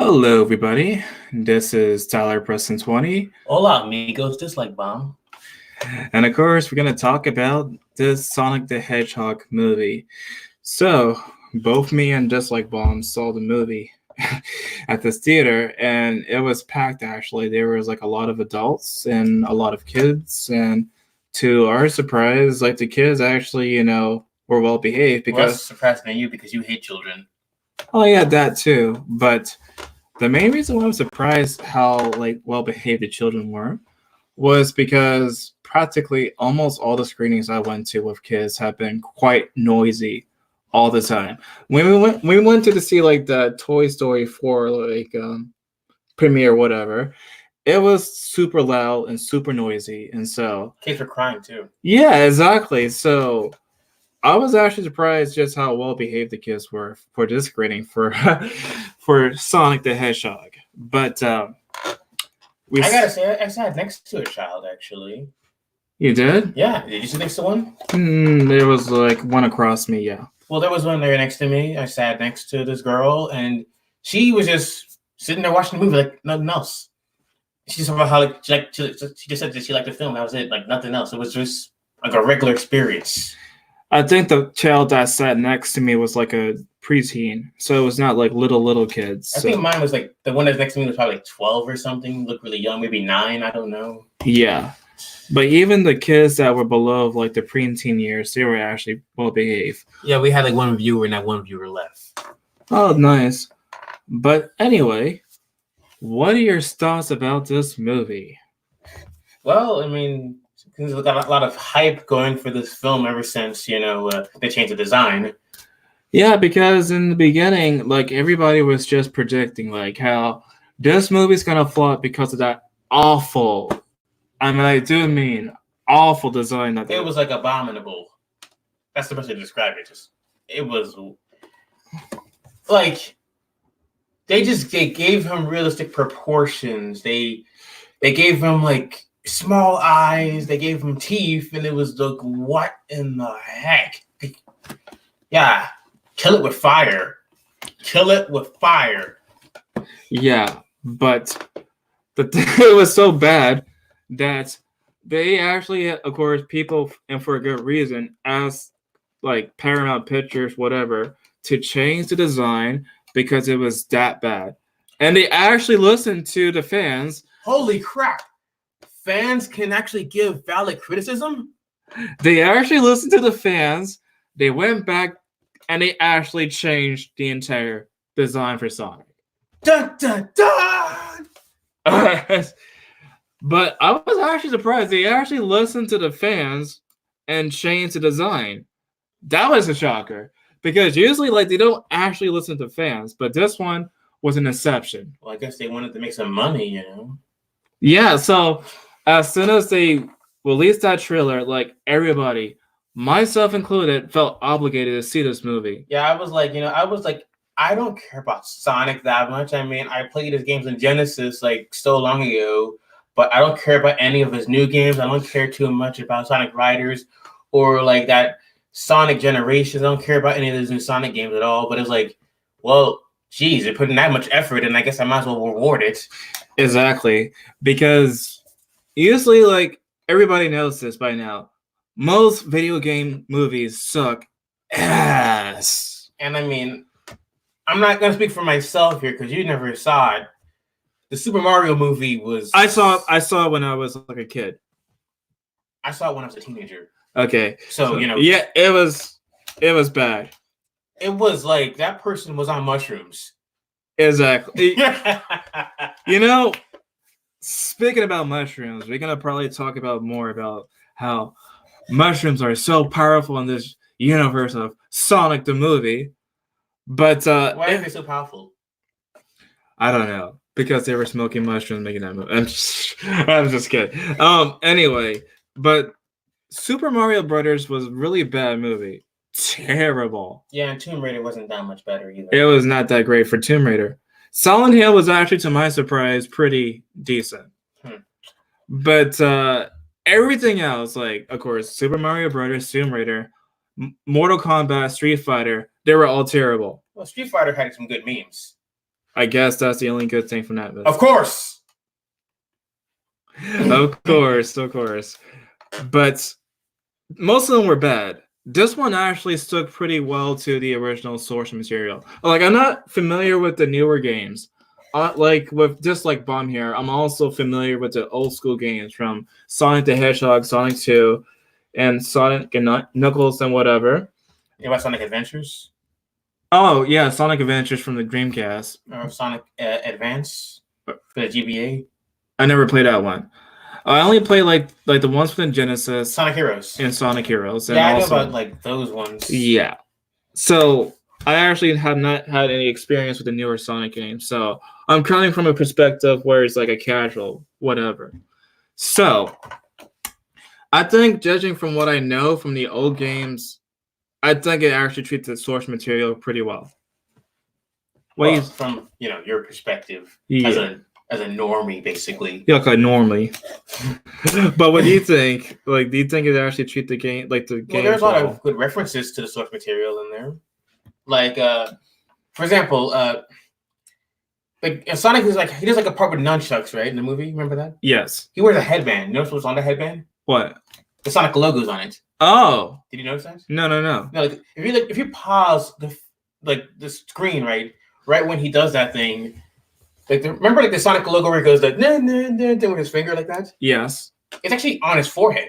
Hello, everybody. This is Tyler Preston 20. Hola, amigos, just like bomb. And of course, we're going to talk about this Sonic the Hedgehog movie. So, both me and Just Like Bomb saw the movie at this theater, and it was packed actually. There was like a lot of adults and a lot of kids. And to our surprise, like the kids actually, were well behaved Well, that's because, surprising to you because you hate children. oh, yeah, that too. But the main reason why I'm surprised how like well behaved the children were was because practically almost all the screenings I went to with kids have been quite noisy all the time. When we went to see like the Toy Story 4 premiere whatever, it was super loud and super noisy, and so Kids were crying too. yeah, exactly. So I was actually surprised just how well behaved the kids were for this screening for for Sonic the Hedgehog. But we I gotta say, I sat next to a child actually. You did? Yeah, did you sit next to one? There was like one across me, yeah. Well, there was one there next to me. I sat next to this girl, and she was just sitting there watching the movie like nothing else. She just about how like she just said that she liked the film. That was it, like nothing else. It was just like a regular experience. I think the child that sat next to me was like a preteen, so it was not like little kids. I think mine was like the one that's next to me was probably like 12 or something. Looked really young, maybe 9. I don't know. Yeah, but even the kids that were below like the preteen years, they were actually well behaved. Yeah, we had like one viewer and that one viewer left. Oh, nice. But anyway, what are your thoughts about this movie? Well, I mean, there's got a lot of hype going for this film ever since they changed the design. Yeah, because in the beginning, like everybody was just predicting like how this movie's gonna flop because of that awful. I mean, I do mean awful design. That It was like abominable. That's the best way to describe it. It was like they gave him realistic proportions. They gave him like small eyes. They gave him teeth, and it was like, what in the heck? Yeah, kill it with fire. Kill it with fire. Yeah, but it was so bad that they actually, of course, people, and for a good reason, asked like Paramount Pictures, whatever, to change the design because it was that bad. And they actually listened to the fans. Holy crap. Fans can actually give valid criticism? They actually listened to the fans. They went back and they actually changed the entire design for Sonic. Dun, dun, dun! But I was actually surprised. They actually listened to the fans and changed the design. That was a shocker. Because usually, like, they don't actually listen to fans. But this one was an exception. Well, I guess they wanted to make some money, Yeah, so as soon as they released that trailer, like, everybody, myself included, felt obligated to see this movie. Yeah, I was like, I don't care about Sonic that much. I mean, I played his games in Genesis, like, so long ago. But I don't care about any of his new games. I don't care too much about Sonic Riders or like that Sonic Generations. I don't care about any of those new Sonic games at all. But it's like, well, geez, they're putting that much effort, and I guess I might as well reward it. Exactly. Because usually, like, everybody knows this by now. Most video game movies suck ass. And I mean, I'm not going to speak for myself here because you never saw it. The Super Mario movie was... I saw it when I was like a kid. I saw it when I was a teenager. Okay. So yeah, it was bad. It was like that person was on mushrooms. Exactly. Speaking about mushrooms, we're gonna probably talk about more about how mushrooms are so powerful in this universe of Sonic the movie. But why are they so powerful? I don't know. Because they were smoking mushrooms making that movie. I'm just kidding. Anyway, but Super Mario Brothers was a really bad movie. Terrible. Yeah, and Tomb Raider wasn't that much better either. It was not that great for Tomb Raider. Silent Hill was actually, to my surprise, pretty decent. But everything else, like, of course, Super Mario Brothers, Tomb Raider, Mortal Kombat, Street Fighter, they were all terrible. Well, Street Fighter had some good memes. I guess that's the only good thing from that movie. Of course. Of course, of course. But most of them were bad. This one actually stuck pretty well to the original source material. Like, I'm not familiar with the newer games. Like with just like Bomb here, I'm also familiar with the old school games from Sonic the Hedgehog, Sonic 2, and Sonic and Knuckles and whatever. You know about Sonic Adventures? Oh yeah, Sonic Adventures from the Dreamcast. Or Sonic Advance for the GBA? I never played that one. I only play like the ones from the Genesis Sonic Heroes. and Sonic Heroes. Yeah, And I know also, about like those ones. yeah. So I actually have not had any experience with the newer Sonic games. So I'm coming from a perspective where it's like a casual, whatever. So I think judging from what I know from the old games, I think it actually treats the source material pretty well. Well, from your perspective Yeah. as a normie, basically. Yeah, like normally. But what do you think? Like, do you think it actually treat the game like the game? Well, there's a lot of good references to the source material in there. Like, for example, like Sonic is like he does like a part with nunchucks, right? In the movie, remember that? Yes. He wears a headband. You notice what's on the headband? What? The Sonic logo's on it. Oh. Did you notice that? No. No, like if you pause the screen right when he does that thing, remember the Sonic logo where he goes like with his finger like that? Yes. It's actually on his forehead.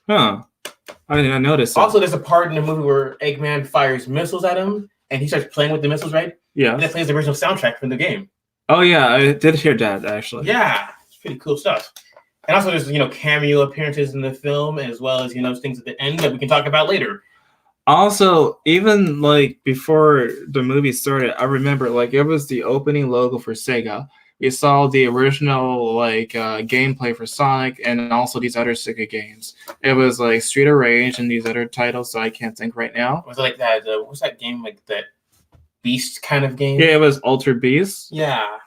Huh. I didn't notice. Also, there's a part in the movie where Eggman fires missiles at him, and he starts playing with the missiles, right? Yeah. And that plays the original soundtrack from the game. Oh yeah, I did hear that actually. Yeah, it's pretty cool stuff. And also, there's cameo appearances in the film, as well as things at the end that we can talk about later. Also, even like before the movie started, I remember like it was the opening logo for Sega. We saw the original gameplay for Sonic and also these other Sega games. It was like Street of Rage and these other titles that I can't think right now. Was it like that? What's that game? Like that Beast kind of game? Yeah, it was Altered Beast. Yeah.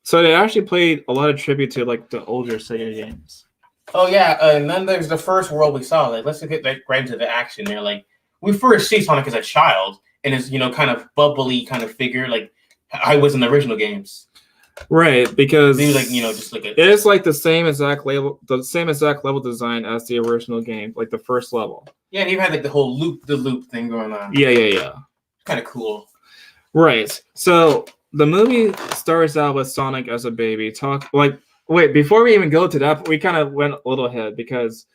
So they actually played a lot of tribute to like the older Sega games. Oh yeah, and then there's the first world we saw. Like, let's get right into the action there. Like, we first see Sonic as a child and his kind of bubbly kind of figure, like how he was in the original games. Right, because he was like just like it is like the same exact level design as the original game, like the first level. Yeah, and he had like the whole loop thing going on. Yeah. Kind of cool. Right. So the movie starts out with Sonic as a baby. Wait, before we even go to that, we kind of went a little ahead because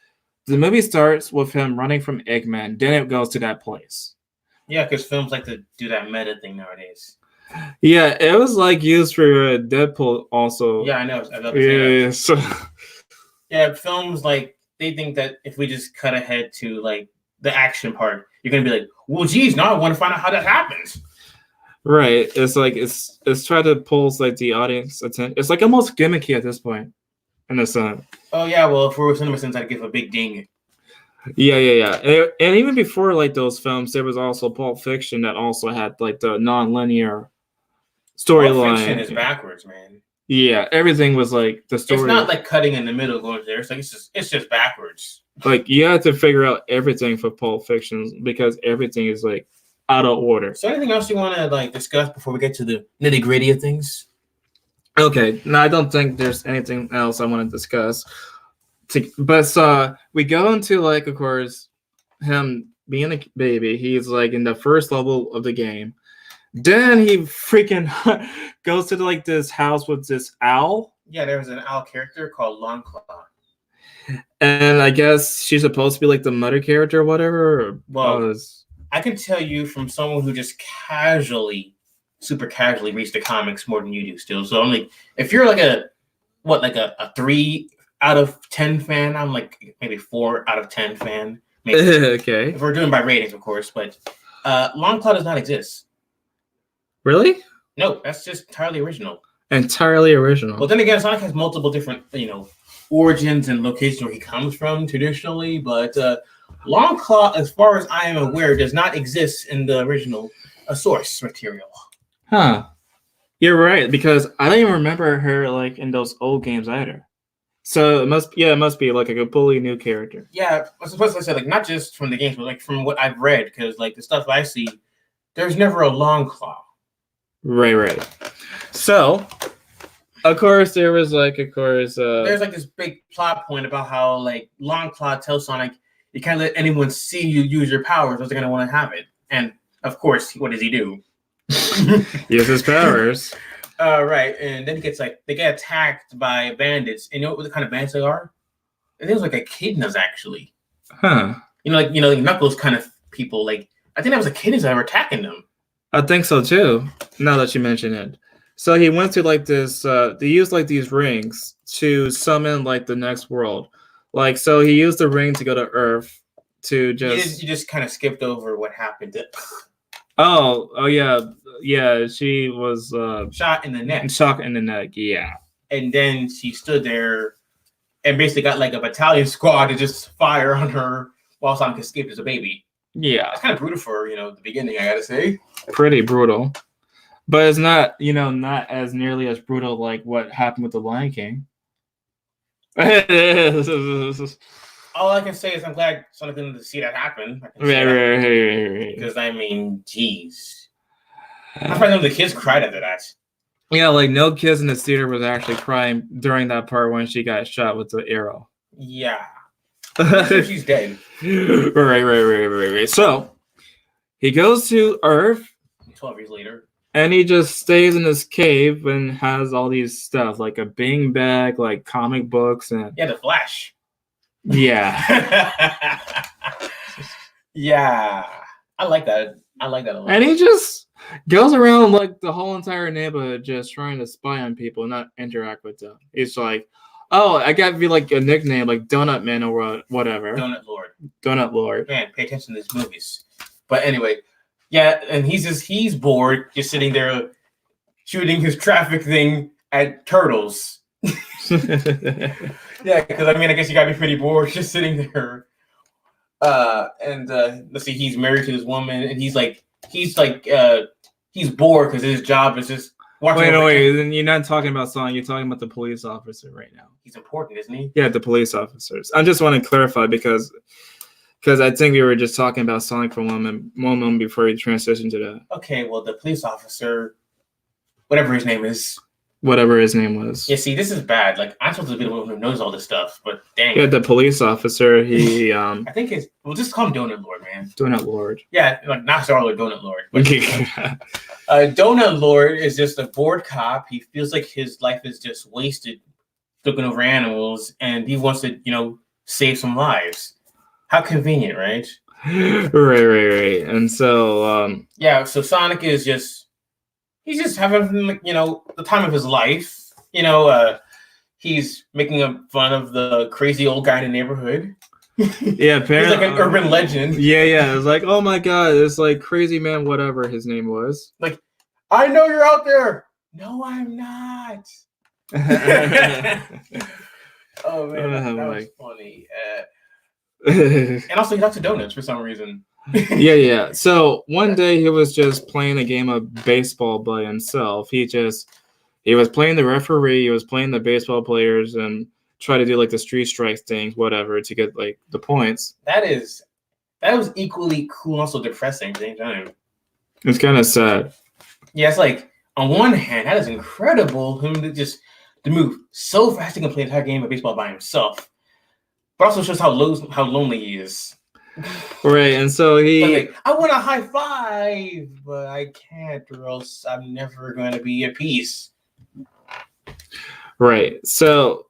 the movie starts with him running from Eggman. Then it goes to that place. Yeah, because films like to do that meta thing nowadays. Yeah, it was like used for Deadpool also. Yeah, I know. I love it. Yeah. So. Yeah, films like they think that if we just cut ahead to like the action part, you're gonna be like, well, geez, now I want to find out how that happens. Right. It's like it's trying to pull like the audience attention. It's like almost gimmicky at this point, in a sense. Oh yeah, well, if we were CinemaSins, I'd give a big ding. Yeah. And even before like those films, there was also Pulp Fiction that also had like the non-linear storyline. Pulp Fiction is backwards, man. Yeah, everything was like the story. It's not like cutting in the middle going there. It's like it's just backwards. Like you had to figure out everything for Pulp Fiction because everything is like out of order. So anything else you want to like discuss before we get to the nitty-gritty of things? Okay, no, I don't think there's anything else I want to discuss. But we go into like, of course, him being a baby. He's like in the first level of the game. Then he freaking goes to like this house with this owl. Yeah, there was an owl character called Longclaw. And I guess she's supposed to be like the mother character or whatever. Well, I can tell you from someone who just super casually reads the comics more than you do still. So I'm like, if you're like a 3 out of 10 fan, I'm like maybe 4 out of 10 fan. Maybe. Okay. If we're doing by ratings, of course, but Longclaw does not exist. Really? No, that's just entirely original. Entirely original. Well, then again, Sonic has multiple different, origins and locations where he comes from traditionally, but Longclaw, as far as I am aware, does not exist in the original source material. Huh. You're right, because I don't even remember her like in those old games either. So it must be like a completely new character. Yeah, I was supposed to say like not just from the games, but like from what I've read, because like the stuff I see, there's never a Longclaw. Right. So, of course, there was there's like this big plot point about how like Longclaw tells Sonic, you can't let anyone see you use your powers, or they're gonna want to have it. And of course, what does he do? use his powers. Right, and then they get attacked by bandits. And you know what kind of bandits they are? It was like echidnas, actually. Huh. Like Knuckles kind of people. Like I think that was echidnas that were attacking them. I think so too. Now that you mention it, so he went to like this. They used like these rings to summon like the next world. Like so, he used the ring to go to Earth to just. You just kind of skipped over what happened. Oh yeah. She was shot in the neck. Shot in the neck. Yeah. And then she stood there and basically got like a battalion squad to just fire on her while Sonic escaped as a baby. Yeah, it's kind of brutal for the beginning, I gotta say. Pretty brutal, but it's not not as nearly as brutal like what happened with the Lion King. All I can say is I'm glad Sonic didn't see that happen. Right. Because I mean, jeez, I'm surprised none of the kids cried after that. Yeah, like no kids in the theater was actually crying during that part when she got shot with the arrow. Yeah. I'm sure she's dead. Right. So he goes to Earth 12 years later. And he just stays in this cave and has all these stuff, like a Bing bag, like comic books and the Flash. Yeah. Yeah. I like that. A lot. And he just goes around like the whole entire neighborhood just trying to spy on people, not interact with them. He's like, oh, I got to be like a nickname, like Donut Man or whatever. Donut Lord. Man, pay attention to these movies. But anyway, yeah, and he's bored, just sitting there shooting his traffic thing at turtles. Yeah, because I guess you gotta be pretty bored just sitting there. Let's see, he's married to this woman, and he's bored because his job is just watching. Wait, then you're not talking about Sonic, you're talking about the police officer right now. He's important, isn't he? Yeah, the police officers. I just want to clarify because I think we were just talking about Sonic for one moment before he transitioned to that. Okay, well, the police officer, whatever his name is. Whatever his name was. Yeah, see, this is bad. Like, I'm supposed to be the one who knows all this stuff, but dang. Yeah, the police officer, he... I think we'll just call him Donut Lord, man. Donut Lord. Yeah, like, not Star Lord, Donut Lord. Donut Lord is just a bored cop. He feels like his life is just wasted looking over animals, and he wants to, save some lives. How convenient, right? Right. And so... yeah, so Sonic is he's just having, the time of his life. He's making fun of the crazy old guy in the neighborhood. Yeah, apparently. He's like an urban legend. Yeah. It was like, oh my God, it's like crazy man, whatever his name was. Like, I know you're out there. No, I'm not. Oh, man, that was funny. And also, he likes donuts for some reason. Yeah. So one day he was just playing a game of baseball by himself. He was playing the referee, he was playing the baseball players, and try to do like the street strikes things, whatever, to get like the points. That was equally cool and also depressing at the same time. It's kind of sad. Yeah, it's like on one hand, that is incredible him to move so fast he can play the entire game of baseball by himself. But also shows how lonely he is. Right, and so he... I want a high five, but I can't, or else I'm never going to be at peace. Right, so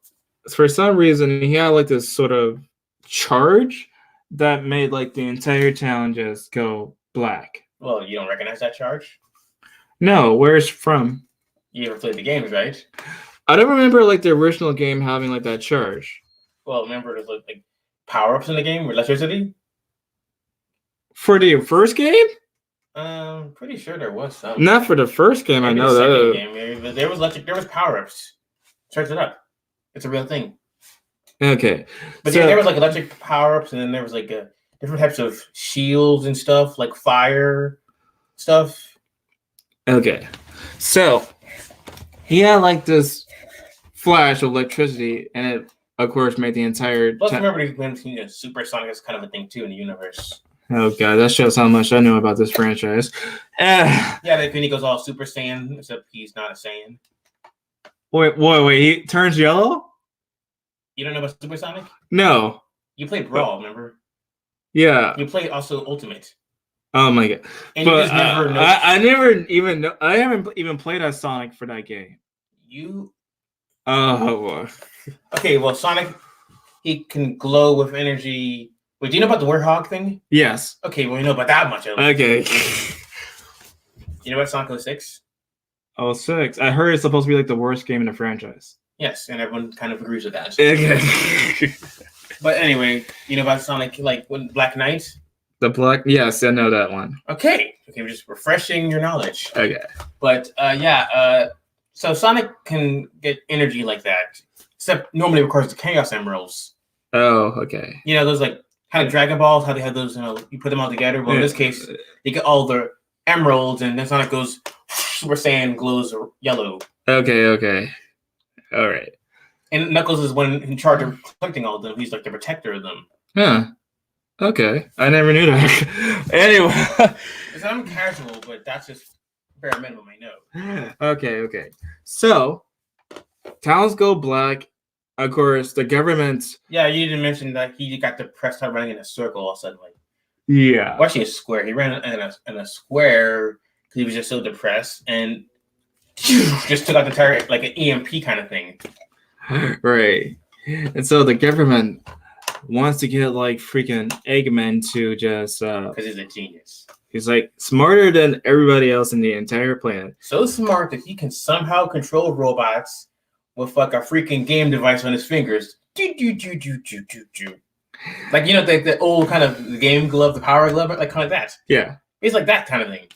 for some reason, he had like this sort of charge that made like the entire town just go black. Well, you don't recognize that charge? No, where's from? You ever played the games, right? I don't remember like the original game having like that charge. Well, remember there's like power-ups in the game with electricity? For the first game? Pretty sure there was some. Not for the first game, maybe I know that. Game. There was power-ups. Search it up. It's a real thing. Okay. But yeah, there was like electric power-ups, and then there was like different types of shields and stuff, like fire stuff. Okay. So he had like this flash of electricity, and it, of course, made the entire... Plus, remember when Super Sonic is kind of a thing, too, in the universe. Oh god, that shows how much I know about this franchise. Yeah, then he goes all Super Saiyan, except he's not a Saiyan. Wait, he turns yellow? You don't know about Super Sonic? No. You played Brawl, remember? Yeah. You played also Ultimate. Oh my god. And but you just never know. I never even know. I haven't even played as Sonic for that game. You. Oh. Okay, well, Sonic, he can glow with energy. Wait, do you know about the Hedgehog thing? Yes. Okay, well, you know about that much. Okay. You know about Sonic 06? 06. I heard it's supposed to be like the worst game in the franchise. Yes, and everyone kind of agrees with that. Okay. But anyway, you know about Sonic, like when Black Knight? The Black, yes, I know that one. Okay, we're just refreshing your knowledge. Okay. But so Sonic can get energy like that, except normally it requires the Chaos Emeralds. Oh, okay. You know, those like kind of Dragon Balls, how they have those, you put them all together. Well, in this case, you get all the emeralds, and then Sonic goes Super Saiyan, glows yellow. Okay. All right. And Knuckles is one in charge of collecting all of them. He's like the protector of them. Huh. Okay. I never knew that. Anyway. It's not casual, but that's just bare minimum I know. Okay. So, towns go black. Of course, the government. Yeah, you didn't mention that he got depressed, started running in a circle all of a sudden. Like, yeah. well, actually, a square. He ran in a square because he was just so depressed and just took out the entire, like an EMP kind of thing. Right. And so the government wants to get like freaking Eggman to just because he's a genius. He's like smarter than everybody else in the entire planet. So smart that he can somehow control robots with like a freaking game device on his fingers. Like, you know, the old kind of game glove, the power glove, like kind of that. Yeah. It's like that kind of thing.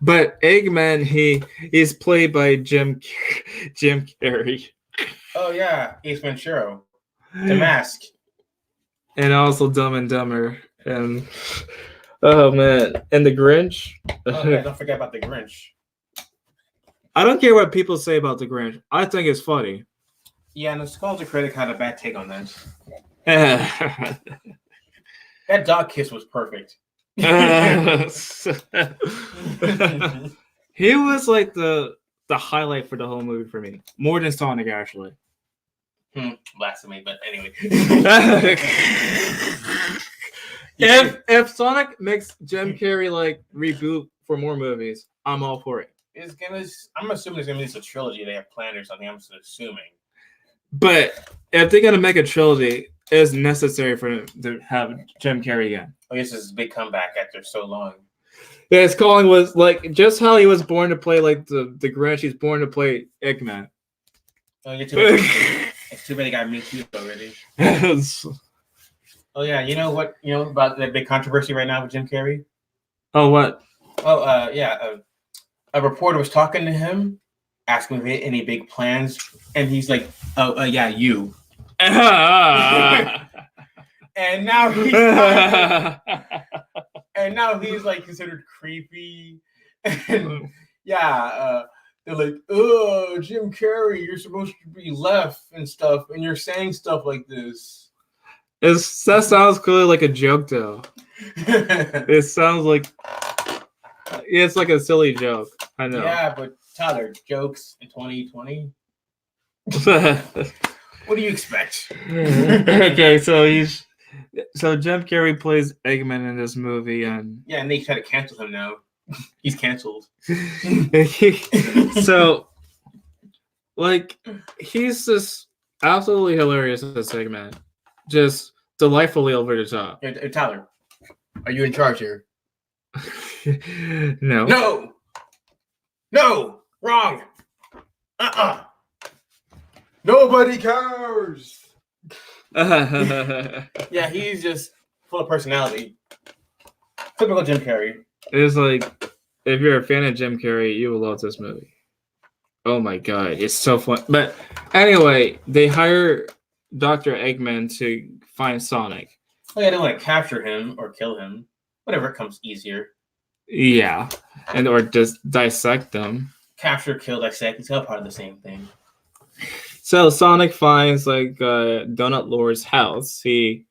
But Eggman, he's played by Jim Carrey. Oh yeah, Ace Ventura, The Mask, and also Dumb and Dumber, and oh man, and the Grinch. Oh yeah, don't forget about the Grinch. I don't care what people say about the Grinch. I think it's funny. Yeah, nostalgia critic had a bad take on that. That dog kiss was perfect. He was like the highlight for the whole movie for me, more than Sonic actually. Blasphemy, but anyway. if Sonic makes Jim Carrey like reboot for more movies, I'm all for it. I'm assuming it's gonna be a trilogy they have planned or something. I'm just assuming. But if they're gonna make a trilogy, it's necessary for them to have Jim Carrey again. I guess this is a big comeback after so long. Yeah, his calling was like just how he was born to play like the Grinch. He's born to play Eggman. Oh, you're too bad. It's too bad he got Me Too already. Oh yeah, you know what? You know about that big controversy right now with Jim Carrey? Oh what? Oh yeah. A reporter was talking to him, asking if he had any big plans, and he's like, "Oh yeah, you." And now he's like considered creepy. And they're like, "Oh, Jim Carrey, you're supposed to be left and stuff, and you're saying stuff like this." That sounds clearly like a joke, though. It sounds like it's like a silly joke. I know. Yeah, but Tyler, jokes in 2020. What do you expect? Okay, so Jim Carrey plays Eggman in this movie, and they try to cancel him now. He's canceled. So, like, he's just absolutely hilarious as Eggman, just delightfully over the top. Hey, Tyler, are you in charge here? No, wrong. Nobody cares. Yeah, he's just full of personality. Typical Jim Carrey. It's like, if you're a fan of Jim Carrey, you will love this movie. Oh my god, it's so fun. But anyway, they hire Dr. Eggman to find Sonic. Oh yeah, they want to capture him or kill him. Whatever comes easier. Yeah, or just dissect them. Capture, kill, dissect. It's all part of the same thing. So Sonic finds like Donut Lord's house. He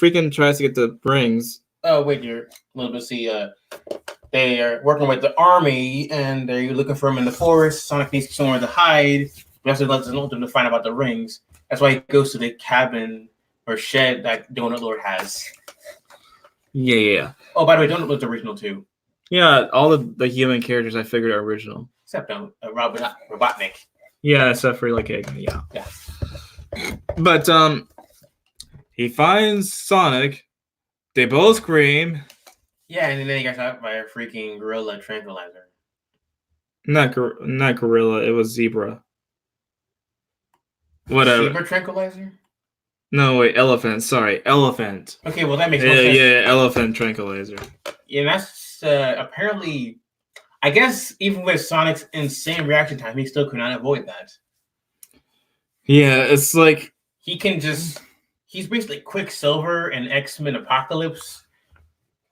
freaking tries to get the rings. Oh wait, you're a little bit. See, they are working with the army, and they're looking for him in the forest. Sonic needs somewhere to hide. We have to let them to find out about the rings. That's why he goes to the cabin or shed that Donut Lord has. Yeah. Oh, by the way, Donut Lord's original too. Yeah, all the human characters I figured are original. Except Robotnik. Yeah, except for like Eggman, Yeah. But he finds Sonic. They both scream. Yeah, and then he got shot by a freaking gorilla tranquilizer. Not gorilla. It was zebra. Whatever. Zebra tranquilizer? No, wait, elephant. Sorry, elephant. Okay, well that makes more sense. Yeah, elephant tranquilizer. Yeah, that's apparently. I guess even with Sonic's insane reaction time, he still could not avoid that. Yeah, it's like he can just. He's basically Quicksilver in X-Men Apocalypse,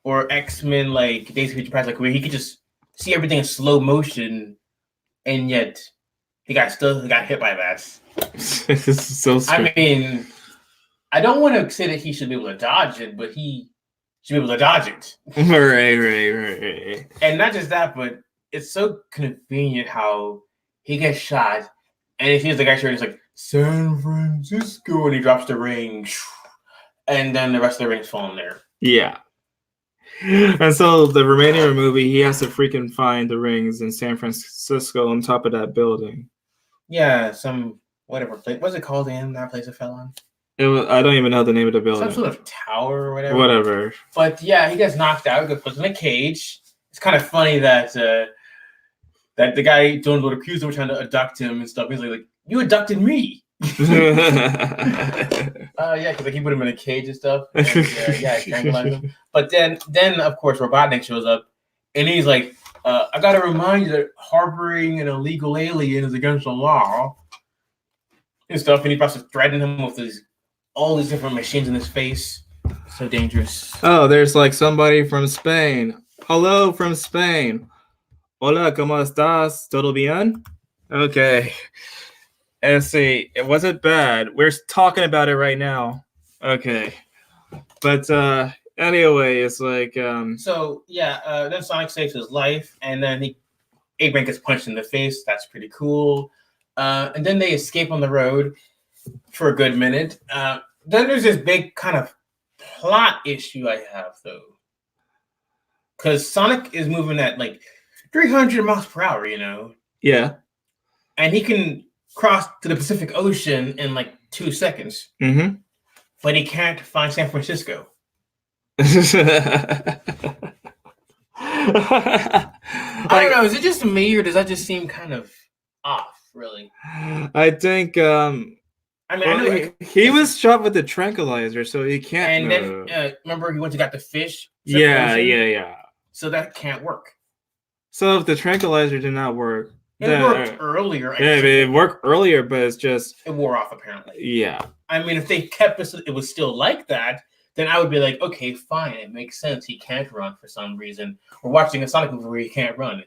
or X-Men like Days of Future Past, like where he could just see everything in slow motion, and yet he got hit by that. This is so strange. I mean, I don't want to say that he should be able to dodge it, but he should be able to dodge it. Right. And not just that, but it's so convenient how he gets shot, and he sees the guy shooting, he's like, San Francisco, and he drops the ring, and then the rest of the rings fall in there. Yeah. And so the remaining of the movie, he has to freaking find the rings in San Francisco on top of that building. Yeah, some whatever place. What's it called again? That place it fell on. I don't even know the name of the building. Some sort of tower or whatever. Whatever. But yeah, he gets knocked out. Gets put in a cage. It's kind of funny that that the guy Donald would accuse him of trying to abduct him and stuff. He's like you abducted me. Yeah, because he put him in a cage and stuff. And, tranquilized him. But then of course Robotnik shows up, and he's like, "I got to remind you that harboring an illegal alien is against the law." And stuff, and he starts to threaten him with all these different machines in his face. So dangerous. Oh, there's like somebody from Spain. Hello from Spain. Hola, ¿cómo estás? ¿Todo bien? Okay. And see, it wasn't bad. We're talking about it right now. Okay. But anyway, it's like then Sonic saves his life, and then Eggman gets punched in the face. That's pretty cool. And then they escape on the road for a good minute. Then there's this big kind of plot issue I have, though. Because Sonic is moving at like 300 miles per hour, you know? Yeah. And he can cross to the Pacific Ocean in like 2 seconds. Mm-hmm. But he can't find San Francisco. I don't know. Is it just me, or does that just seem kind of off? Really, I think. I know he was shot with the tranquilizer, so he can't. And then remember, he went to got the fish. Yeah. So that can't work. So if the tranquilizer did not work, it worked earlier. It worked earlier, but it's just it wore off apparently. Yeah. I mean, if they kept it was still like that, then I would be like, okay, fine, it makes sense. He can't run for some reason. We're watching a Sonic movie where he can't run.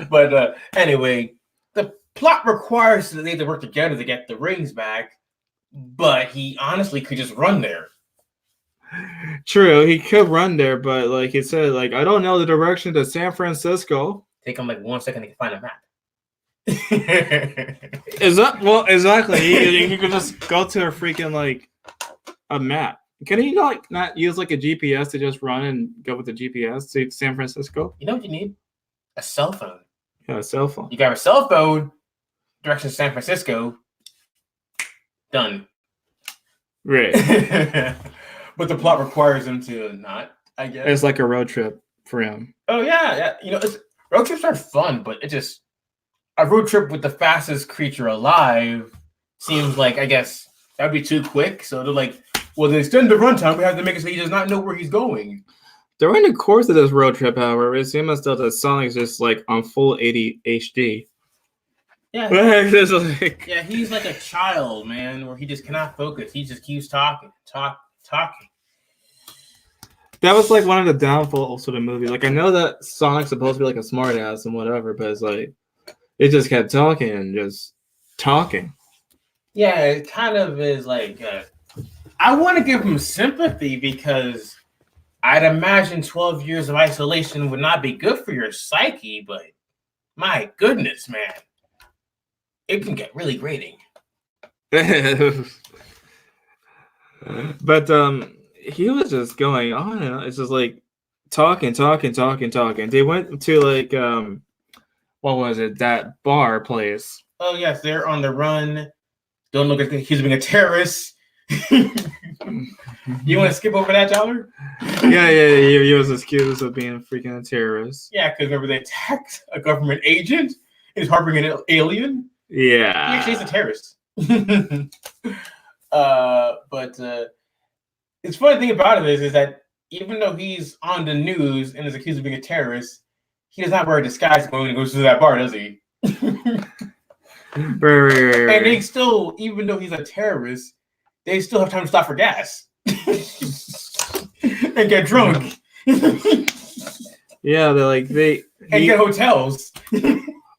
But anyway, the plot requires that they work together to get the rings back, but he honestly could just run there. True, he could run there, but like he said, like I don't know the direction to San Francisco. Take him like 1 second to find a map. Exactly. He could just go to a freaking like a map. Can he not use like a GPS to just run and go with the GPS to San Francisco? You know what you need? A cell phone. Yeah, a cell phone. You got a cell phone, direction to San Francisco, done. Right. But the plot requires him to not, I guess. It's like a road trip for him. Oh, yeah. You know, road trips are fun, but it just... A road trip with the fastest creature alive seems like, I guess, that would be too quick. So they're like, well, to extend the runtime, we have to make it so he does not know where he's going. During the course of this road trip, however, it seems still that Sonic's just like on full 80 HD. Yeah. Yeah, he's like a child, man, where he just cannot focus. He just keeps talking. That was like one of the downfalls of the movie. Like, I know that Sonic's supposed to be like a smartass and whatever, but it's like, it just kept talking and just talking. Yeah, it kind of is like I want to give him sympathy because I'd imagine 12 years of isolation would not be good for your psyche, but my goodness, man, it can get really grating. But he was just going on and on. It's just like talking. They went to like what was it? That bar place. Oh yes, they're on the run. Don't look at he's being a terrorist. You want to skip over that, Dollar? Yeah. He was accused of being freaking a terrorist. Yeah, because remember they attacked a government agent. He's harboring an alien. Yeah. He actually is a terrorist. But it's funny thing about it is that even though he's on the news and is accused of being a terrorist, he does not wear a disguise when he goes to that bar, does he? Right. And they still, even though he's a terrorist, they still have time to stop for gas and get drunk. Yeah, and get hotels.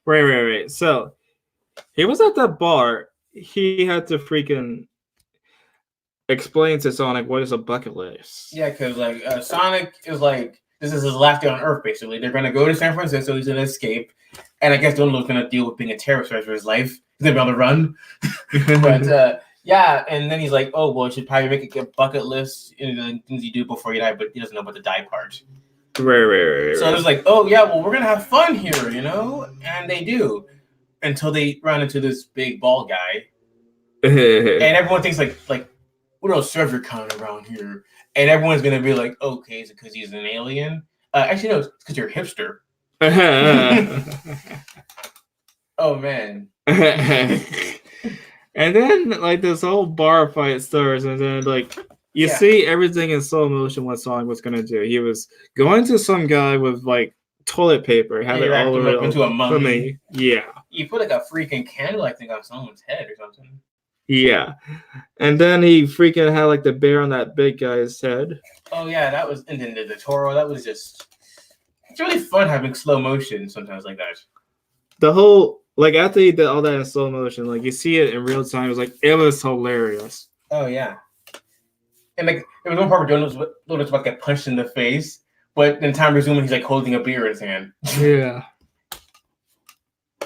Right. So he was at that bar. He had to freaking explain to Sonic what is a bucket list. Yeah, because like Sonic is like, this is his last day on Earth, basically. They're gonna go to San Francisco. He's gonna escape, and I guess Donald's gonna deal with being a terrorist for his life. He's gonna be on the run. But yeah, and then he's like, "Oh well, you should probably make a bucket list and things you do before you die," but he doesn't know about the die part. Right. So it's like, "Oh yeah, well we're gonna have fun here, you know," and they do until they run into this big bald guy, and everyone thinks like, "We don't serve your kind around here." And everyone's gonna be like, okay, is it because he's an alien? Actually, no, it's because you're a hipster. Oh man. And then like this whole bar fight starts, and then like you see everything in slow motion. What Sonic was gonna do? He was going to some guy with like toilet paper, had it all over into a mummy. Yeah. You put like a freaking candle, I think, on someone's head or something. Yeah, and then he freaking had like the bear on that big guy's head. Oh yeah, that was, and then the Toro. That was just, it's really fun having slow motion sometimes like that. The whole like after he did all that in slow motion, like you see it in real time. It was hilarious. Oh yeah, and like there was one part where Donald's about to get punched in the face, but then time resuming, he's like holding a beer in his hand. Yeah.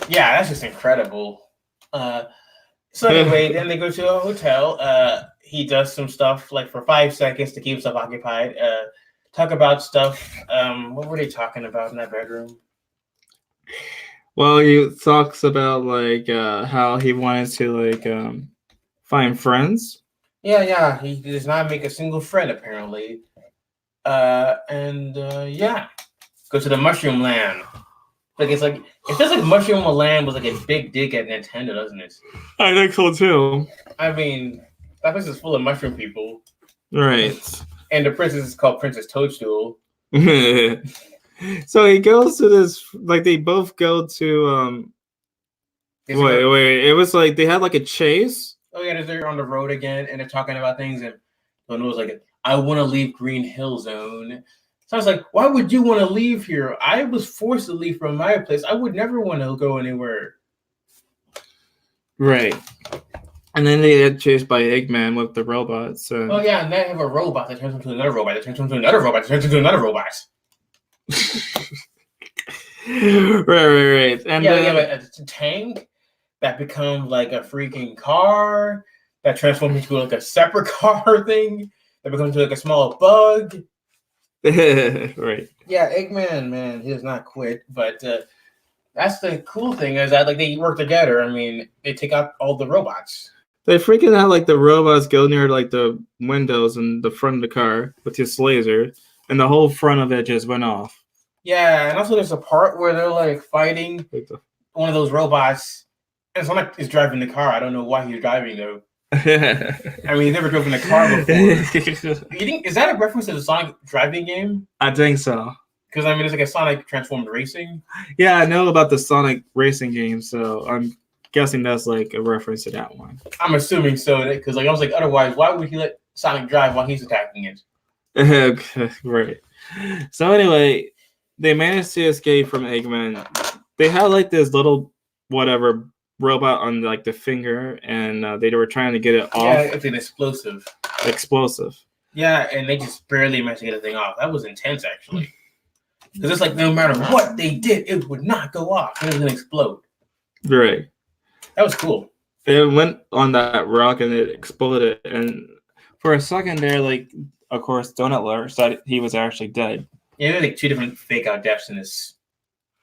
Yeah, that's just incredible. So anyway, then they go to a hotel. He does some stuff like for 5 seconds to keep himself occupied. Talk about stuff. What were they talking about in that bedroom? Well, he talks about like how he wanted to like find friends. Yeah. He does not make a single friend apparently. Go to the Mushroom Land. Like it feels like Mushroom Land was like a big dig at Nintendo, doesn't it? I think so too. I mean, that place is full of mushroom people. Right. And the princess is called Princess Toadstool. So he goes to this, like they both go to wait. It was like they had like a chase. Oh yeah, they're on the road again and they're talking about things, and Lona was like, I want to leave Green Hill Zone. So I was like, why would you want to leave here? I was forced to leave from my place. I would never want to go anywhere. Right. And then they get chased by Eggman with the robots. Oh yeah, and they have a robot that turns into another robot, that turns into another robot, that turns into another robot. Right. And yeah, they have a tank that becomes like a freaking car that transforms into like a separate car thing that becomes like a small bug. Right. Yeah, Eggman, man, he does not quit. But that's the cool thing is that like they work together. I mean, they take out all the robots. They freaking had like the robots go near like the windows in the front of the car with his laser, and the whole front of it just went off. Yeah, and also there's a part where they're like fighting one of those robots, and Sonic is driving the car. I don't know why he's driving though. I mean, he's never driven a car before. Is that a reference to the Sonic driving game? I think so. Because I mean, it's like a Sonic transformed racing. Yeah, I know about the Sonic racing game, so I'm guessing that's like a reference to that one. I'm assuming so, because like I was like, otherwise, why would he let Sonic drive while he's attacking it? Right. So anyway, they managed to escape from Eggman. They had like this little robot on like the finger, and they were trying to get it off. Yeah, it's an explosive. explosive. Yeah, and they just barely managed to get the thing off. That was intense, actually. Because it's like no matter what they did, it would not go off. It was gonna explode. Right. That was cool. It went on that rock and it exploded. And for a second there, like, of course, Donut Lord thought he was actually dead. Yeah, there's like 2 different fake out deaths in this.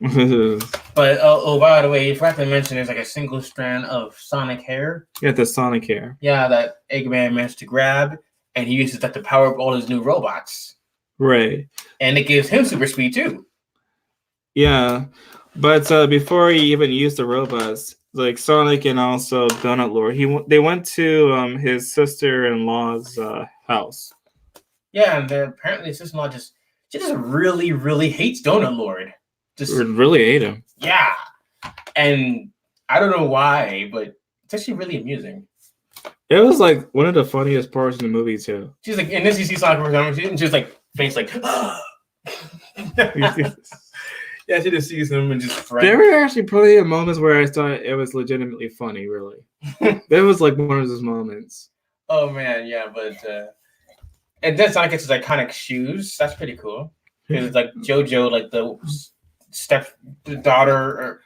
But by the way, you forgot to mention there's like a single strand of Sonic hair. Yeah, the Sonic hair. Yeah, that Eggman managed to grab, and he uses that to power up all his new robots. Right. And it gives him super speed too. Yeah, but before he even used the robots, like Sonic and also Donut Lord, they went to his sister-in-law's house. Yeah, and apparently his sister-in-law just really, really hates Donut Lord. Just really hate him. Yeah, and I don't know why, but it's actually really amusing. It was like one of the funniest parts in the movie too. She's like, and then you see Sonic and she's like, face like, yeah, she just sees him and just. There were actually plenty of moments where I thought it was legitimately funny. Really, it was like one of those moments. Oh man, yeah, but and then Sonic gets his iconic shoes. That's pretty cool because it's like JoJo, like the daughter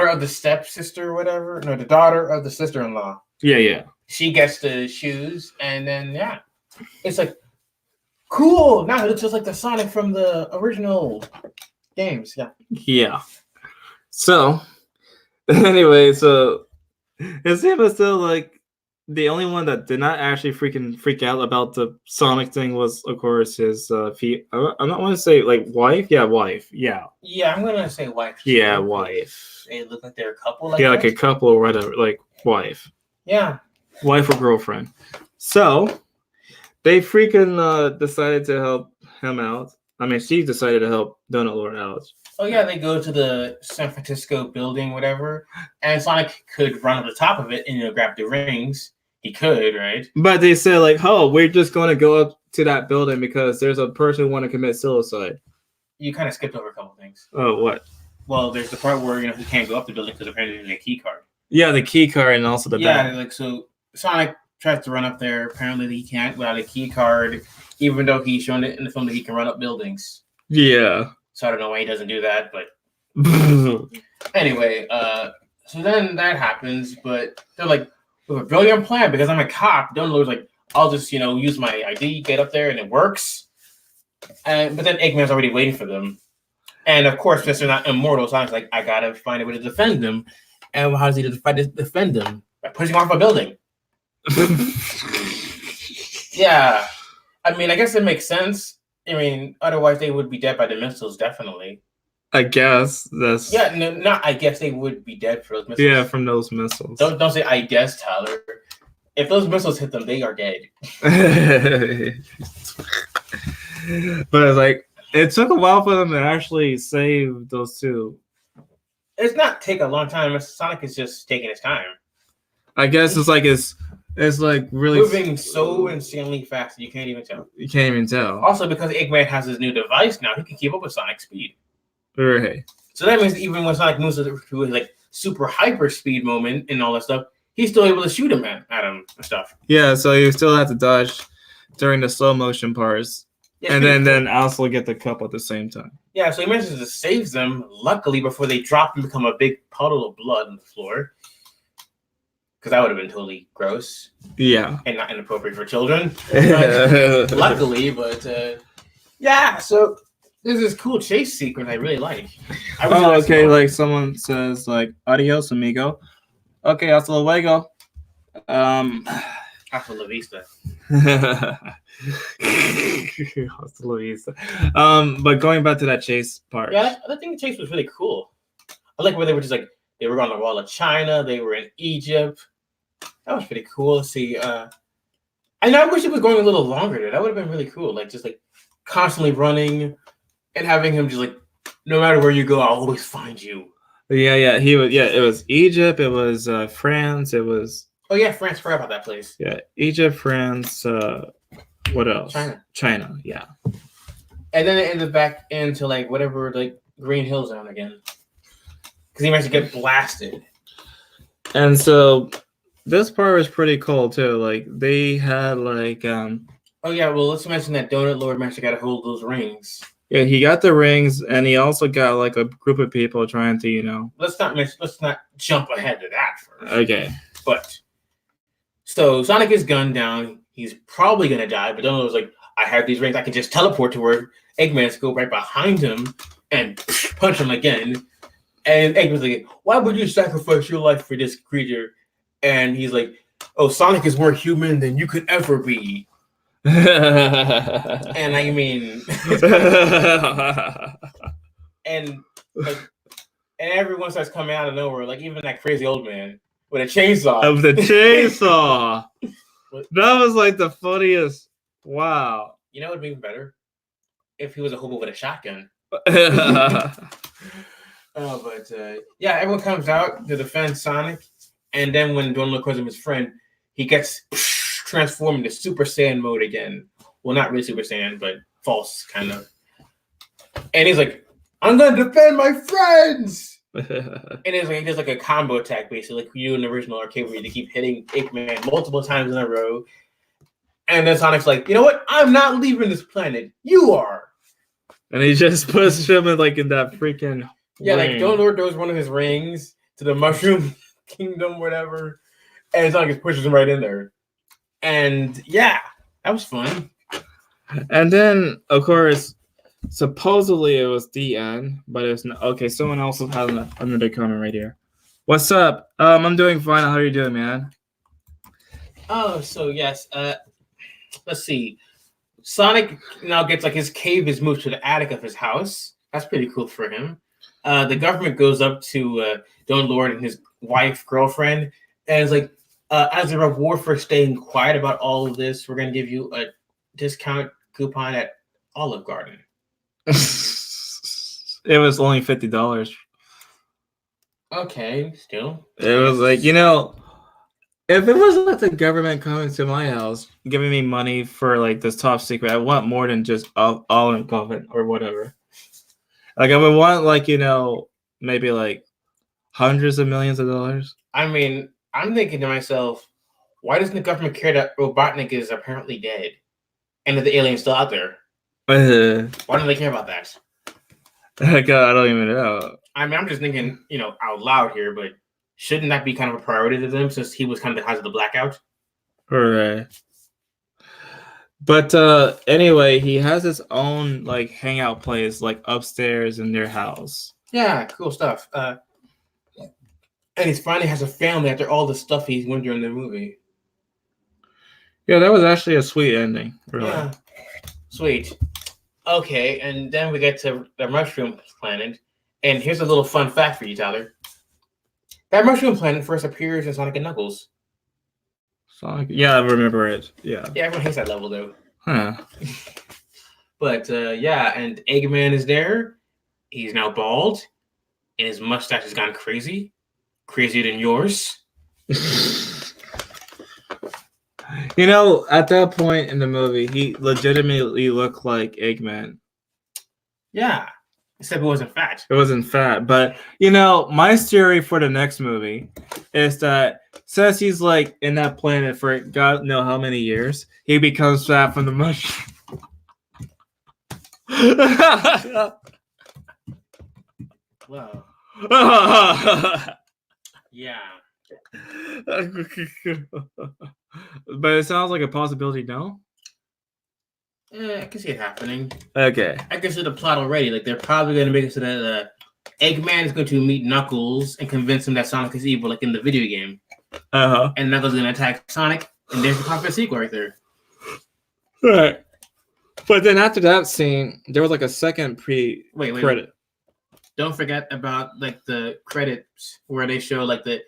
of the stepsister or whatever. No, the daughter of the sister-in-law. Yeah. She gets the shoes, and then yeah, it's like cool. Now it looks just like the Sonic from the original games. Yeah. So anyway, it seems still like the only one that did not actually freak out about the Sonic thing was, of course, his I'm not want to say like wife. Yeah, wife. Yeah, I'm gonna say wife. Yeah, wife. They look like they're a couple. Like a couple or whatever. Like wife. Yeah. Wife or girlfriend. So they freaking decided to help him out. I mean, she decided to help Donut Lord out. Oh yeah, they go to the San Francisco building, whatever, and Sonic could run up the top of it and grab the rings. He could, right? But they said like, "Oh, we're just going to go up to that building because there's a person who want to commit suicide." You kind of skipped over a couple things. Oh, what? Well, there's the part where he can't go up the building because apparently there's a key card. Yeah, the key card and also the bag. Like so, Sonic tries to run up there. Apparently, he can't without a key card, even though he's shown it in the film that he can run up buildings. Yeah. So I don't know why he doesn't do that, but anyway, so then that happens, but they're like, we have a brilliant plan because I'm a cop. Donut Lord's like, I'll just, use my ID, get up there, and it works. But then Eggman's already waiting for them. And of course, since they're not immortal, Sonic's like, I gotta find a way to defend them. And how does he defend them? By pushing them off a building. Yeah. I mean, I guess it makes sense. I mean, otherwise they would be dead by the missiles, definitely. I guess that's. Yeah, no, not I guess they would be dead for those missiles. Yeah, from those missiles. Don't say I guess, Tyler. If those missiles hit them, they are dead. But it's like it took a while for them to actually save those two. It's not take a long time. Sonic is just taking his time. I guess it's like really moving so insanely fast that you can't even tell. You can't even tell. Also, because Eggman has his new device now, he can keep up with Sonic's speed. Right. So that means even when Sonic moves to his like super hyper speed moment and all that stuff, he's still able to shoot him at him and stuff. Yeah, so you still have to dodge during the slow motion parts. Yeah, and then also get the cup at the same time. Yeah, so he manages to save them, luckily, before they drop and become a big puddle of blood on the floor. Because that would have been totally gross. Yeah. And not inappropriate for children. Luckily, but yeah, so there's this cool chase sequence I really like. Okay, like someone says, like, adios, amigo. Okay, hasta luego. Hasta la vista. Hasta la vista. But going back to that chase part. Yeah, I think the chase was really cool. I like where they were just like, they were on the wall of China, they were in Egypt. That was pretty cool to see. And I wish it was going a little longer there. That would have been really cool. Like, just like constantly running and having him just like, no matter where you go, I'll always find you. Yeah. It was Egypt. It was France. It was. Oh yeah, France. Forgot about that place. Yeah, Egypt, France. What else? China. Yeah. And then it ended back into like whatever, like Green Hill Zone again, because he managed to get blasted. And so this part was pretty cool too. Like they had like Oh yeah, well let's mention that Donut Lord managed to get a hold of those rings. yeah, he got the rings, and he also got like a group of people trying to, Let's not jump ahead to that first. Okay. But so Sonic is gunned down. He's probably gonna die, but Donald was like, I have these rings, I can just teleport to where Eggman's go right behind him and punch him again. And Eggman's like, why would you sacrifice your life for this creature? And he's like, oh, Sonic is more human than you could ever be. And I mean, and like, and everyone starts coming out of nowhere, like even that crazy old man with a chainsaw. Of the chainsaw. That was like the funniest. Wow. You know what would be even better? If he was a hobo with a shotgun. But yeah, everyone comes out to defend Sonic, and then when Donald calls him his friend, he gets transformed into Super Saiyan mode again. Well, not really Super Saiyan, but false kind of. And he's like, "I'm gonna defend my friends." And it's like there's like a combo attack basically, like you in the original arcade where you keep hitting Eggman multiple times in a row. And then Sonic's like, you know what? I'm not leaving this planet. You are. And he just puts him in that freaking ring. Like Donald Lord throws one of his rings to the Mushroom Kingdom, whatever, and Sonic just pushes him right in there. And yeah, that was fun. And then, of course, supposedly it was the end, but it was not. Okay, someone else has another comment right here. What's up? I'm doing fine. How are you doing, man? Oh, so yes. Let's see. Sonic now gets like his cave is moved to the attic of his house. That's pretty cool for him. The government goes up to Don Lord and his wife, girlfriend, and is like, as a reward for staying quiet about all of this, we're going to give you a discount coupon at Olive Garden. It was only $50. Okay, still. It was like, if it was like the government coming to my house, giving me money for like this top secret, I want more than just all in government or whatever. Like I would want like, maybe like hundreds of millions of dollars. I mean, I'm thinking to myself, why doesn't the government care that Robotnik is apparently dead and that the alien's still out there? Why don't they care about that? God, I don't even know. I mean, I'm just thinking, out loud here, but shouldn't that be kind of a priority to them since he was kind of the cause of the blackout? Right. But anyway, he has his own like hangout place like upstairs in their house. Yeah, cool stuff. And he finally has a family after all the stuff he went through in the movie. Yeah, that was actually a sweet ending. Really. Yeah, sweet. Okay, and then we get to the Mushroom Planet. And here's a little fun fact for you, Tyler. That Mushroom Planet first appears in Sonic and Knuckles. Sonic? Yeah, I remember it. Yeah. Yeah, everyone hates that level, though. Huh. But, yeah, and Eggman is there. He's now bald. And his mustache has gone crazy. Crazier than yours. At that point in the movie, he legitimately looked like Eggman. Yeah. Except it wasn't fat. It wasn't fat. But, my theory for the next movie is that since he's like in that planet for God know how many years, he becomes fat from the mushroom. Wow. Yeah. But it sounds like a possibility, no? I can see it happening. Okay. I can see the plot already. Like, they're probably going to make it so that Eggman is going to meet Knuckles and convince him that Sonic is evil, like in the video game. Uh-huh. And Knuckles is going to attack Sonic, and there's the proper sequel right there. Right. But then after that scene, there was like a second credit. Wait. Don't forget about like the credits where they show like the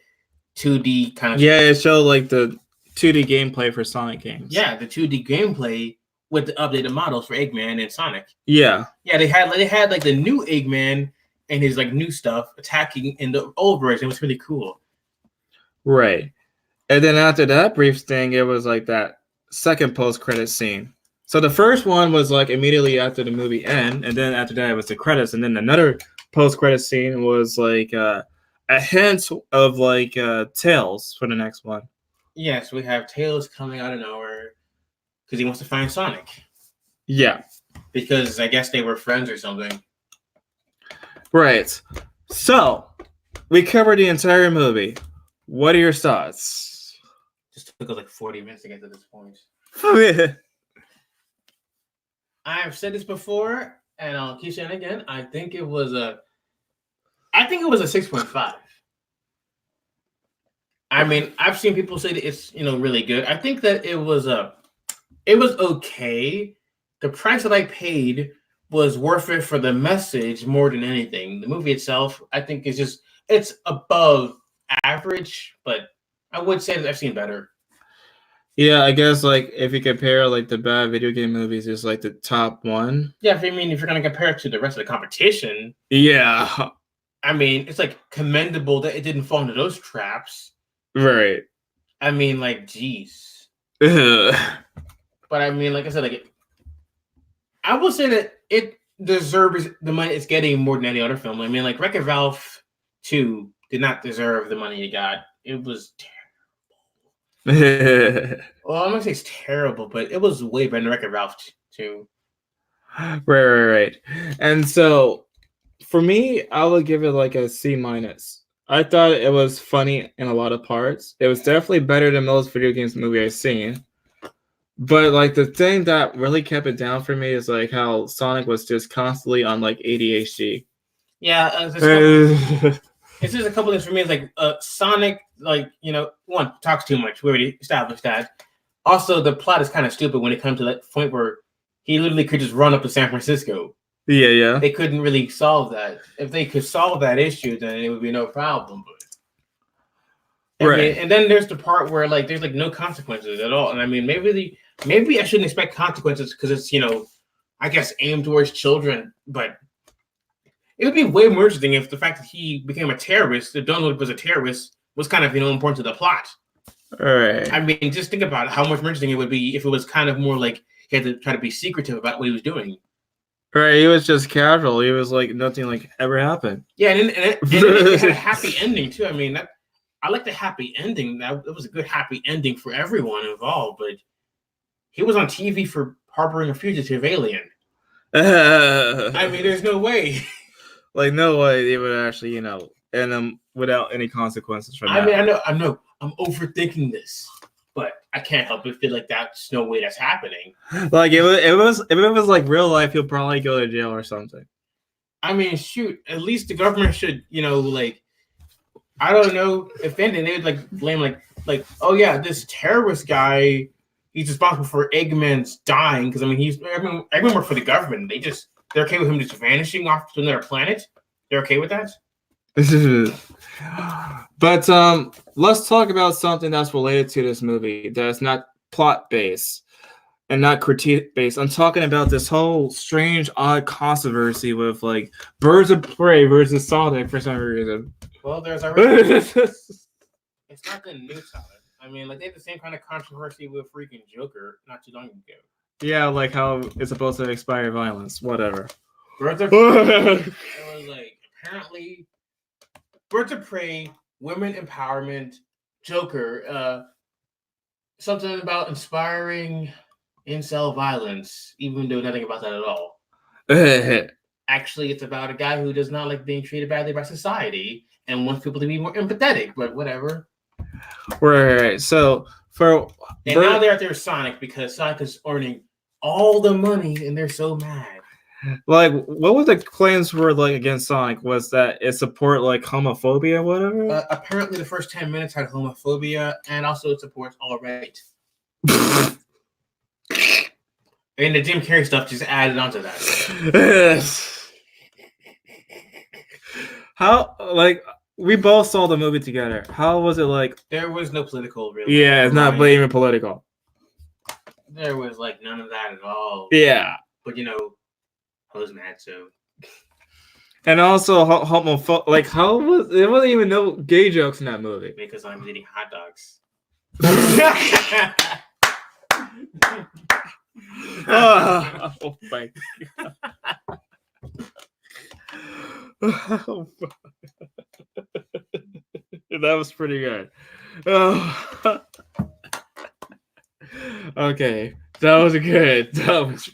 2D kind of. Yeah, it showed like the 2D gameplay for Sonic games. Yeah, the 2D gameplay with the updated models for Eggman and Sonic. Yeah. Yeah, they had like the new Eggman and his like new stuff attacking in the old version. It was really cool. Right. And then after that brief thing, it was like that second post-credit scene. So the first one was like immediately after the movie end, and then after that it was the credits, and then another post-credit scene was like a hint of like Tails for the next one. Yes, we have Tails coming out of nowhere because he wants to find Sonic. Yeah. Because I guess they were friends or something. Right. So, we covered the entire movie. What are your thoughts? Just took us like 40 minutes to get to this point. I've said this before, and I'll keep saying it again. I think it was a 6.5. I mean, I've seen people say that it's really good. I think that it was okay. The price that I paid was worth it for the message more than anything. The movie itself, I think, it's above average, but I would say that I've seen better. Yeah, I guess like if you compare like the bad video game movies, it's like the top one. Yeah, if you're gonna compare it to the rest of the competition, yeah, I mean, it's like commendable that it didn't fall into those traps. Right. I mean, like, geez. But I mean, like I said, like I will say that it deserves the money it's getting more than any other film. I mean, like Wreck-It Ralph 2 did not deserve the money it got. It was terrible. Well, I'm not gonna say it's terrible, but it was way better than Wreck-It Ralph 2. Right. And so, for me, I would give it like a C minus. I thought it was funny in a lot of parts. It was definitely better than most video games movie I've seen. But like the thing that really kept it down for me is like how Sonic was just constantly on like ADHD. Yeah, it's just a couple things for me. It's like Sonic, like one talks too much. We already established that. Also, the plot is kind of stupid when it comes to that point where he literally could just run up to San Francisco. Yeah. They couldn't really solve that. If they could solve that issue, then it would be no problem. But I mean, and then there's the part where like there's like no consequences at all. And I mean, maybe I shouldn't expect consequences because it's I guess aimed towards children. But it would be way more interesting if the fact that he became a terrorist, that Donald was a terrorist, was kind of important to the plot. All right. I mean, just think about how much more interesting it would be if it was kind of more like he had to try to be secretive about what he was doing. Right, he was just casual. He was like nothing like ever happened. Yeah, and it had a happy ending too. I mean, I like the happy ending. That it was a good happy ending for everyone involved. But he was on TV for harboring a fugitive alien. I mean, there's no way. Like no way they would actually, end him without any consequences from that. I mean, I know, I'm overthinking this, but I can't help but feel like that's no way that's happening. Like if it was like real life, he'll probably go to jail or something. I mean, shoot, at least the government should, like, I don't know, if anything, they would like blame like, oh yeah, this terrorist guy, he's responsible for Eggman's dying because I mean Eggman worked for the government. They're okay with him just vanishing off to another planet. They're okay with that. But let's talk about something that's related to this movie that's not plot based and not critique based. I'm talking about this whole strange, odd controversy with like Birds of Prey versus Sonic for some reason. Well, there's already it's not the new Sonic. I mean, like they had the same kind of controversy with freaking Joker not too long ago. Yeah, like how it's supposed to inspire violence. Whatever. Birds of Prey. It was like apparently Birds of Prey, women empowerment, Joker, something about inspiring incel violence, even though nothing about that at all. Actually, it's about a guy who does not like being treated badly by society and wants people to be more empathetic, but whatever. Right. So now they're out there with Sonic because Sonic is earning all the money and they're so mad. Like, what were the claims were like against Sonic? Was that it support like homophobia or whatever? Apparently, the first 10 minutes had homophobia, and also it supports all right. And the Jim Carrey stuff just added onto that. How like we both saw the movie together. How was it like? There was no political, really. Yeah, it's not even political. There was like none of that at all. Yeah, but I was mad so. And also, like, how was there wasn't even no gay jokes in that movie? Because I'm eating hot dogs. Oh my God. That was pretty good. Oh. Okay, that was good. That was.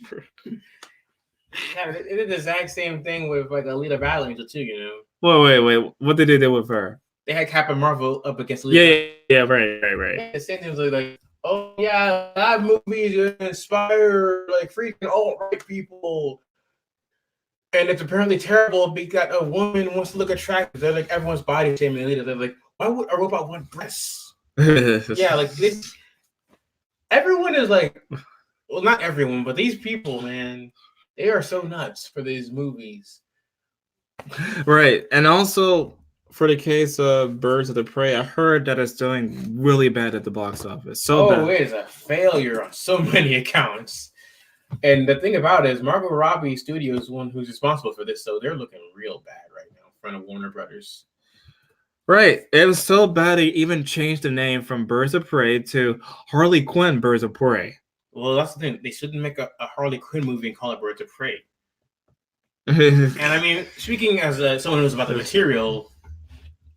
Yeah, they did the exact same thing with like Alita Battle Angel too. You know, Wait. What did they do with her? they had Captain Marvel up against Yeah, right. Yeah, the same thing was like, oh yeah, that movie is gonna inspire like freaking alt-right people. And it's apparently terrible because a woman wants to look attractive. They're like everyone's body shaming Alita. They're like, why would a robot want breasts? Yeah, like this. Everyone is like, well, not everyone, but these people, man, they are so nuts for these movies. Right, and also for the case of Birds of the Prey, I heard that it's doing really bad at the box office. So bad. It is a failure on so many accounts. And the thing about it is, Margot Robbie Studios is one who's responsible for this, so they're looking real bad right now in front of Warner Brothers. Right, it was so bad they even changed the name from Birds of Prey to Harley Quinn Birds of Prey. Well, that's the thing. They shouldn't make a Harley Quinn movie and call it Birds of Prey. And I mean, speaking as someone who's about the material,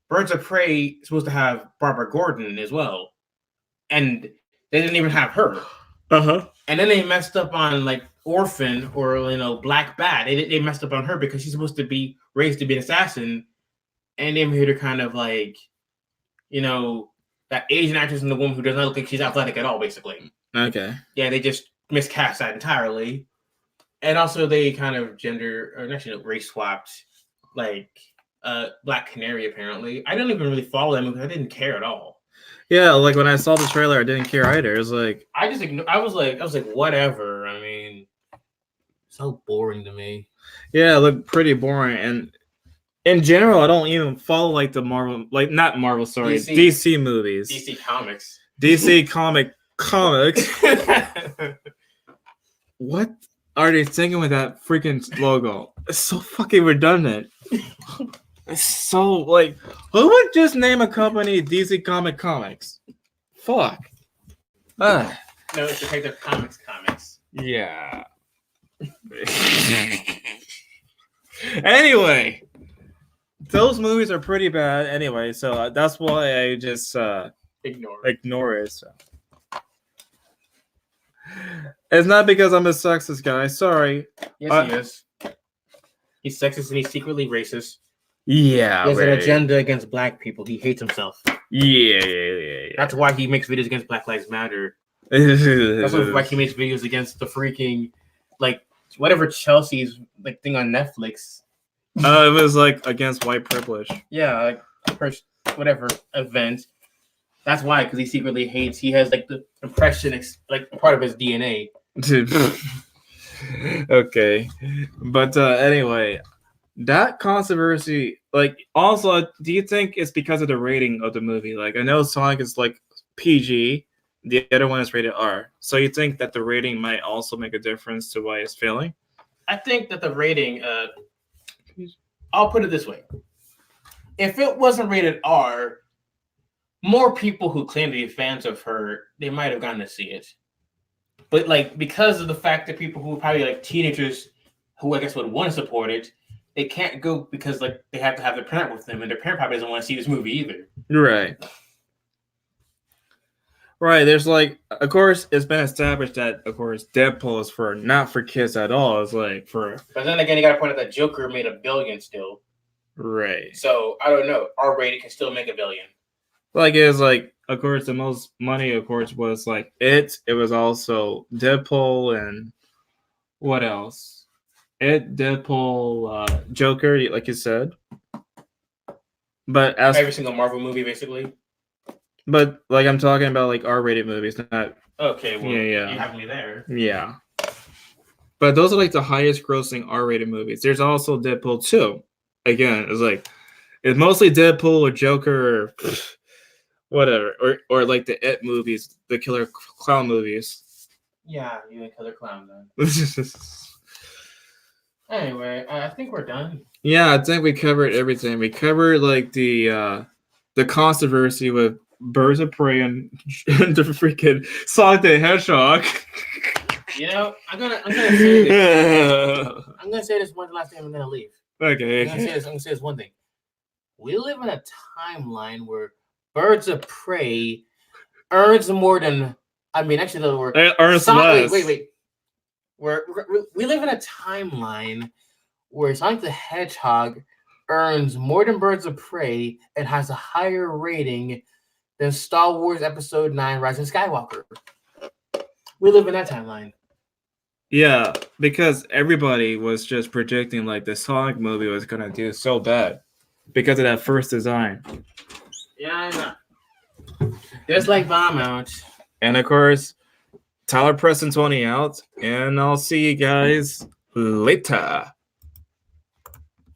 Birds of Prey is supposed to have Barbara Gordon as well, and they didn't even have her. And then they messed up on like Orphan or Black Bat. They messed up on her because she's supposed to be raised to be an assassin, and they made her kind of like, that Asian actress and the woman who does not look like she's athletic at all, basically. Okay. Yeah, they just miscast that entirely. And also they kind of race swapped like Black Canary apparently. I didn't even really follow that movie. I didn't care at all. Yeah, like when I saw the trailer, I didn't care either. It was like I was like, whatever. I mean, so boring to me. Yeah, it looked pretty boring. And in general, I don't even follow like the Marvel, like not Marvel, sorry, DC movies. DC Comics. DC comics. What are they thinking with that freaking logo? It's so fucking redundant. It's so like, who would just name a company DC Comics? Fuck. No, it's Detective Comics. Yeah. Anyway, those movies are pretty bad anyway, so that's why I just ignore it. So. It's not because I'm a sexist guy. Sorry. Yes, he is. He's sexist and he's secretly racist. Yeah, he has an agenda against Black people. He hates himself. Yeah. That's why he makes videos against Black Lives Matter. That's why he makes videos against the freaking, like, whatever Chelsea's like thing on Netflix. It was like against white privilege. Yeah, like whatever event. That's why, because he secretly hates. He has like the oppression, like part of his DNA. Okay, but anyway, that controversy. Like, also, do you think it's because of the rating of the movie? Like, I know Sonic is like PG, the other one is rated R. So you think that the rating might also make a difference to why it's failing? I think that the rating. I'll put it this way: if it wasn't rated R, more people who claim to be fans of her, they might have gone to see it. But like, because of the fact that people who are probably like teenagers who I guess would want to support it, they can't go because like they have to have their parent with them, and their parent probably doesn't want to see this movie either. Right. There's like, of course, it's been established that, of course, Deadpool is not for kids at all. It's like for. But then again, you got to point out that Joker made $1 billion still. Right. So I don't know. R-rated can still make $1 billion. Like, it was like, of course, the most money, of course, was like it. It was also Deadpool and what else? Deadpool, Joker, like you said. But every single Marvel movie, basically. But like, I'm talking about like R-rated movies, not. Okay, well, yeah. You have me there. Yeah. But those are like the highest grossing R-rated movies. There's also Deadpool 2. Again, it's mostly Deadpool or Joker or whatever, or like the It movies, the Killer Clown movies. Yeah, you mean Killer Clown then. Anyway, I think we're done. Yeah, I think we covered everything. We covered like the controversy with Birds of Prey and the freaking Sonic the Hedgehog. I'm gonna say this. I'm gonna say this one last thing. I'm gonna leave. Okay. I'm gonna say this one thing. We live in a timeline where Birds of Prey earns more than I mean, actually, though, we're It earns less. wait. We live in a timeline where Sonic the Hedgehog earns more than Birds of Prey and has a higher rating than Star Wars Episode 9 Rise of Skywalker. We live in that timeline. Yeah, because everybody was just predicting like the Sonic movie was gonna do so bad because of that first design. Yeah, I know. Just like Bomb Out. And of course, Tyler Preston 20 out, and I'll see you guys later.